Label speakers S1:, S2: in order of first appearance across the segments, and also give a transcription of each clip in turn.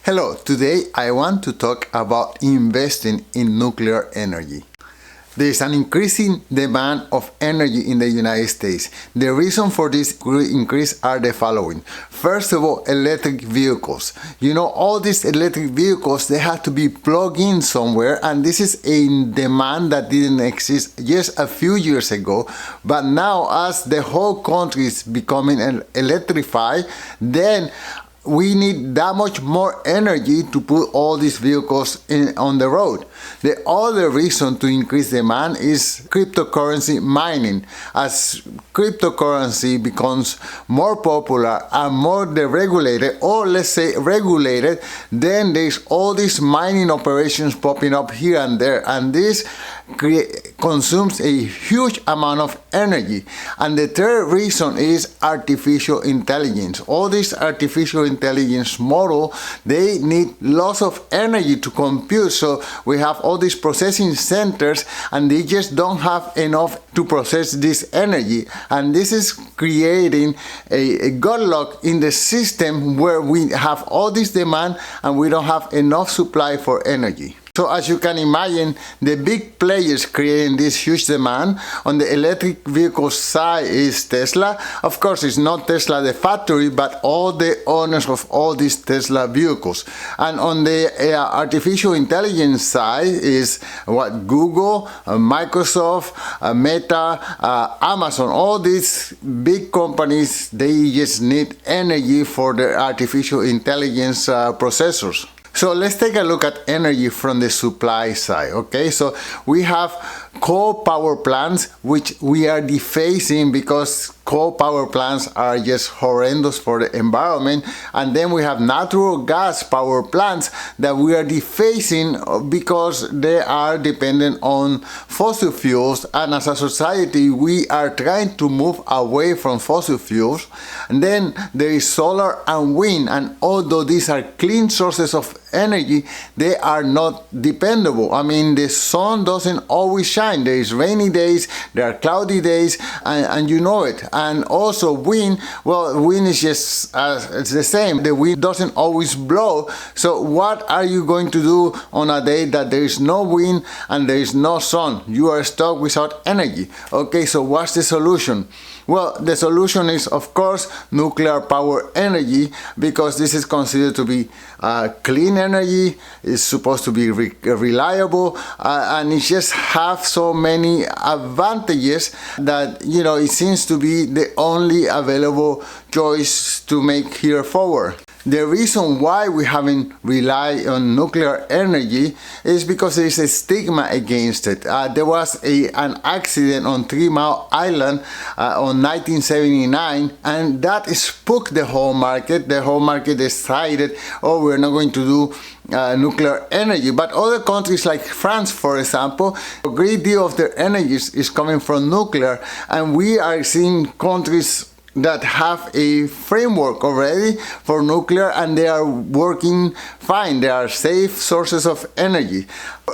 S1: Hello, today I want to talk about investing in nuclear energy. There is an increasing demand of energy in the United States. The reason for this increase are the following. First of all, electric vehicles. All these electric vehicles, they have to be plugged in somewhere, and this is a demand that didn't exist just a few years ago. But now, as the whole country is becoming electrified, then we need that much more energy to put all these vehicles on the road. The other reason to increase demand is cryptocurrency mining. As cryptocurrency becomes more popular and more deregulated, or let's say regulated, then there's all these mining operations popping up here and there, and this consumes a huge amount of energy. And the third reason is artificial intelligence. All these artificial intelligence model, they need lots of energy to compute. So we have all these processing centers, and they just don't have enough to process this energy. And this is creating a gridlock in the system where we have all this demand and we don't have enough supply for energy. So as you can imagine, the big players creating this huge demand. On the electric vehicle side is Tesla. Of course, it's not Tesla the factory, but all the owners of all these Tesla vehicles. And on the artificial intelligence side is Google, Microsoft, Meta, Amazon. All these big companies, they just need energy for their artificial intelligence processors. So let's take a look at energy from the supply side, okay? So we have coal power plants, which we are defacing because coal power plants are just horrendous for the environment. And then we have natural gas power plants that we are defacing because they are dependent on fossil fuels. And as a society, we are trying to move away from fossil fuels. And then there is solar and wind. And although these are clean sources of energy, they are not dependable. I mean, the sun doesn't always shine. There is rainy days, there are cloudy days, and you know it. And also wind, well, wind is just it's the same. The wind doesn't always blow. So what are you going to do on a day that there is no wind and there is no sun? You are stuck without energy. Okay, so what's the solution? Well, the solution is, of course, nuclear power energy, because this is considered to be clean energy. It's supposed to be reliable, and it just have so many advantages that, it seems to be the only available choice to make here forward. The reason why we haven't relied on nuclear energy is because there is a stigma against it. There was an accident on 3 Mile Island on 1979, and that spooked the whole market. The whole market decided, oh, we're not going to do nuclear energy. But other countries like France, for example, a great deal of their energy is coming from nuclear, and we are seeing countries that have a framework already for nuclear, and they are working fine. They are safe sources of energy.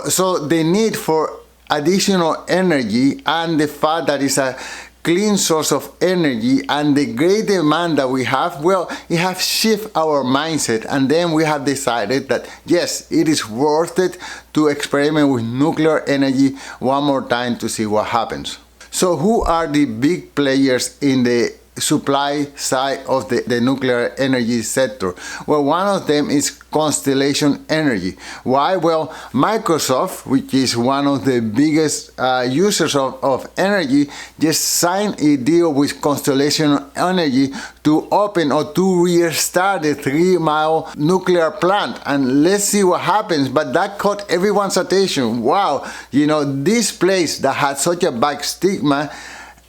S1: So the need for additional energy, and the fact that it's a clean source of energy, and the great demand that we have, well, it has shifted our mindset, and then we have decided that yes, it is worth it to experiment with nuclear energy one more time to see what happens. So who are the big players in the supply side of the nuclear energy sector? Well, one of them is Constellation Energy. Why? Well, Microsoft, which is one of the biggest users of energy, just signed a deal with Constellation Energy to open or to restart the 3 Mile nuclear plant. And let's see what happens. But that caught everyone's attention. Wow, this place that had such a bad stigma,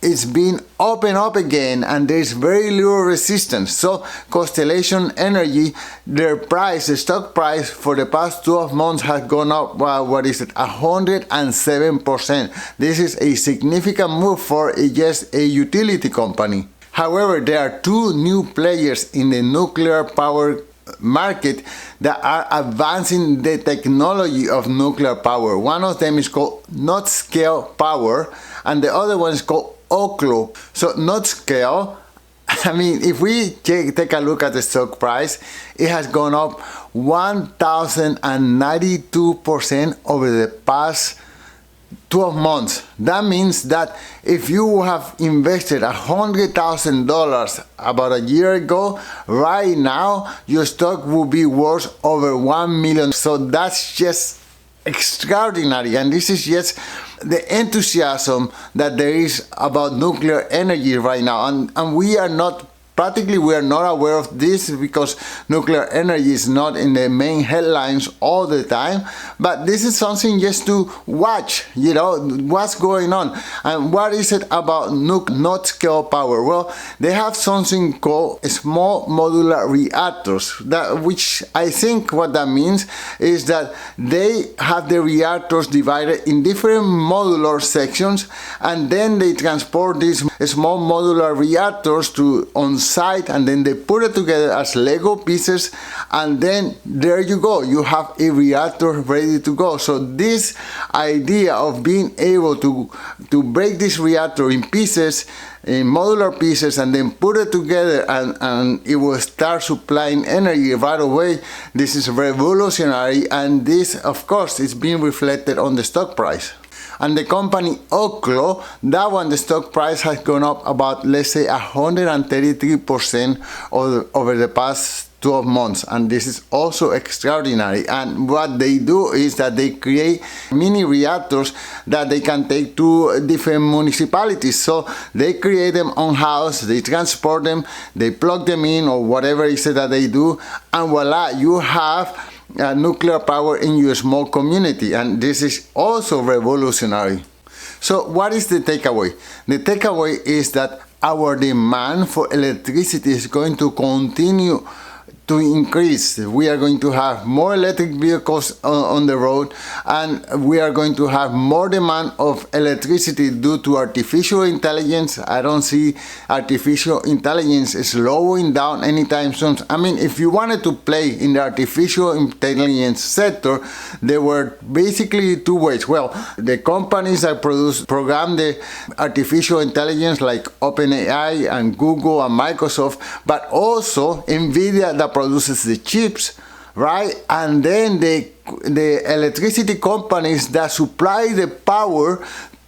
S1: it's been opened up again, and there's very little resistance. So Constellation Energy, their price, the stock price for the past 12 months has gone up, 107%. This is a significant move for just a utility company. However, there are two new players in the nuclear power market that are advancing the technology of nuclear power. One of them is called NuScale Power, and the other one is called Oklo. So NuScale, I mean, if we take a look at the stock price, it has gone up 1,092% over the past 12 months. That means that if you have invested $100,000 about a year ago, right now your stock will be worth over $1 million. So that's just extraordinary, and this is just the enthusiasm that there is about nuclear energy right now, and we are not aware of this because nuclear energy is not in the main headlines all the time. But this is something just to watch, what's going on. And what is it about not scale power? Well, they have something called small modular reactors, which I think what that means is that they have the reactors divided in different modular sections, and then they transport these small modular reactors to on site, and then they put it together as Lego pieces, and then there you go, you have a reactor ready to go. So this idea of being able to break this reactor in pieces, in modular pieces, and then put it together, and it will start supplying energy right away, this is revolutionary, and this of course is being reflected on the stock price. And the company Oklo, that one, the stock price has gone up about, let's say, 133% over the past 12 months, and this is also extraordinary. And what they do is that they create mini reactors that they can take to different municipalities. So they create them on house, they transport them, they plug them in, or whatever it is that they do, and voila, you have nuclear power in your small community. And this is also revolutionary. So what is the takeaway? The takeaway is that our demand for electricity is going to continue to increase. We are going to have more electric vehicles on the road, and we are going to have more demand of electricity due to artificial intelligence. I don't see artificial intelligence slowing down anytime soon. I mean, if you wanted to play in the artificial intelligence sector, there were basically two ways. Well, the companies that program the artificial intelligence, like OpenAI and Google and Microsoft, but also NVIDIA that produces the chips, right? And then the electricity companies that supply the power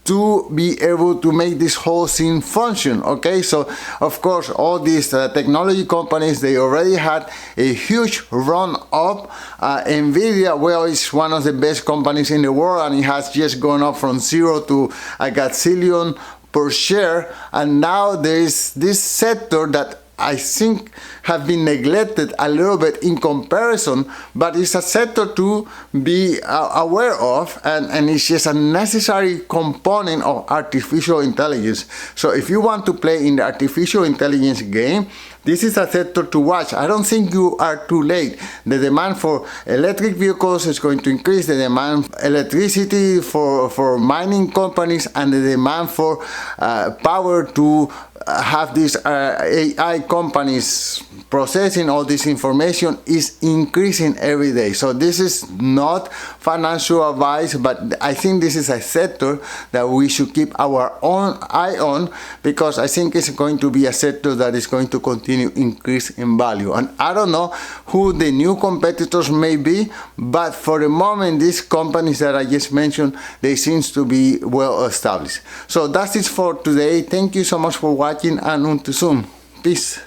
S1: to be able to make this whole thing function. Okay, so of course all these technology companies, they already had a huge run up. NVIDIA, well, is one of the best companies in the world, and it has just gone up from 0 to a gazillion per share. And now there is this sector that I think have been neglected a little bit in comparison, but it's a sector to be aware of, and it's just a necessary component of artificial intelligence. So if you want to play in the artificial intelligence game, this is a sector to watch. I don't think you are too late. The demand for electric vehicles is going to increase, the demand for electricity for mining companies, and the demand for power to have these AI companies processing all this information is increasing every day. So this is not financial advice, but I think this is a sector that we should keep our own eye on, because I think it's going to be a sector that is going to continue increase in value. And I don't know who the new competitors may be, but for the moment, these companies that I just mentioned, they seem to be well established. So that's it for today. Thank you so much for watching, and until soon. Peace.